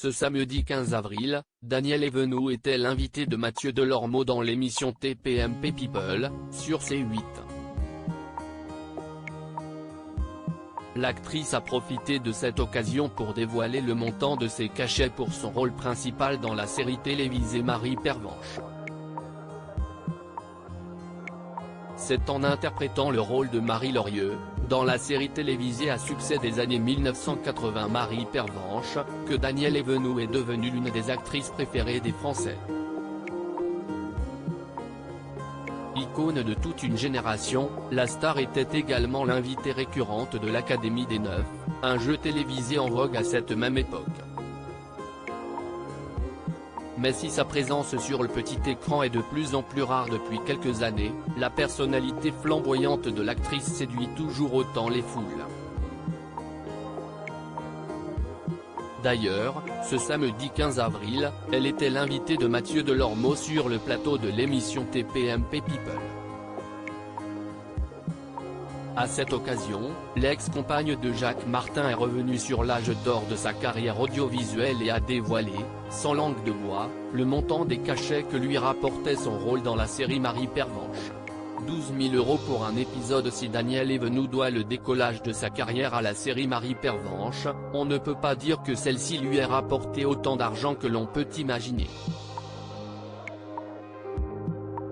Ce samedi 15 avril, Daniel Evenou était l'invité de Mathieu Delormeau dans l'émission TPMP People, sur C8. L'actrice a profité de cette occasion pour dévoiler le montant de ses cachets pour son rôle principal dans la série télévisée Marie Pervenche. C'est en interprétant le rôle de Marie Lorieux, dans la série télévisée à succès des années 1980 Marie Pervenche, que Daniel Evenou est devenue l'une des actrices préférées des Français. Icône de toute une génération, la star était également l'invitée récurrente de l'Académie des Neufs, un jeu télévisé en vogue à cette même époque. Mais si sa présence sur le petit écran est de plus en plus rare depuis quelques années, la personnalité flamboyante de l'actrice séduit toujours autant les foules. D'ailleurs, ce samedi 15 avril, elle était l'invitée de Mathieu Delormeau sur le plateau de l'émission TPMP People. À cette occasion, l'ex-compagne de Jacques Martin est revenue sur l'âge d'or de sa carrière audiovisuelle et a dévoilé, sans langue de bois, le montant des cachets que lui rapportait son rôle dans la série Marie Pervenche. 12 000 € pour un épisode. Si Daniel Evenou doit le décollage de sa carrière à la série Marie Pervenche, on ne peut pas dire que celle-ci lui ait rapporté autant d'argent que l'on peut imaginer.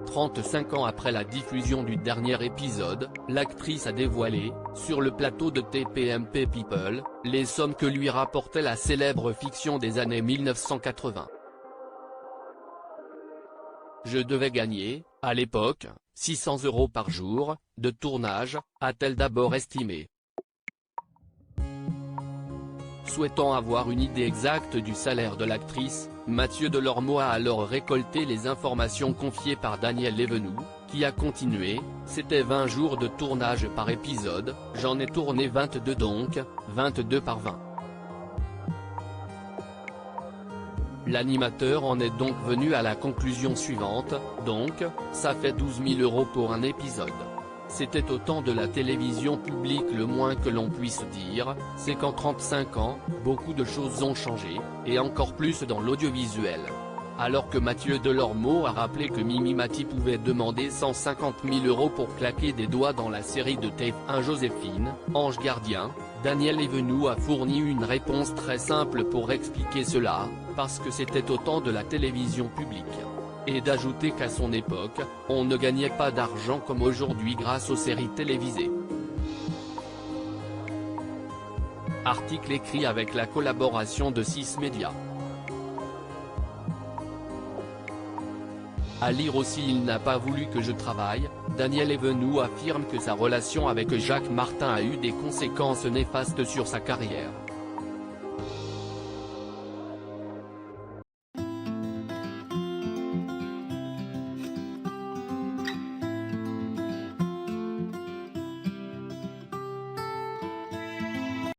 35 ans après la diffusion du dernier épisode, l'actrice a dévoilé, sur le plateau de TPMP People, les sommes que lui rapportait la célèbre fiction des années 1980. Je devais gagner, à l'époque, 600 € par jour, de tournage, a-t-elle d'abord estimé. Souhaitant avoir une idée exacte du salaire de l'actrice, Mathieu Delormeau a alors récolté les informations confiées par Daniel Evenou, qui a continué, c'était 20 jours de tournage par épisode, j'en ai tourné 22 donc, 22 par 20. L'animateur en est donc venu à la conclusion suivante, donc, ça fait 12 000 € pour un épisode. C'était au temps de la télévision publique. Le moins que l'on puisse dire, c'est qu'en 35 ans, beaucoup de choses ont changé, et encore plus dans l'audiovisuel. Alors que Mathieu Delormeau a rappelé que Mimi Mati pouvait demander 150 000 € pour claquer des doigts dans la série de TF1 Joséphine, Ange Gardien, Daniel Evenou a fourni une réponse très simple pour expliquer cela, parce que c'était au temps de la télévision publique. Et d'ajouter qu'à son époque, on ne gagnait pas d'argent comme aujourd'hui grâce aux séries télévisées. Article écrit avec la collaboration de 6 médias. À lire aussi. Il n'a pas voulu que je travaille. Daniel Evenou affirme que sa relation avec Jacques Martin a eu des conséquences néfastes sur sa carrière.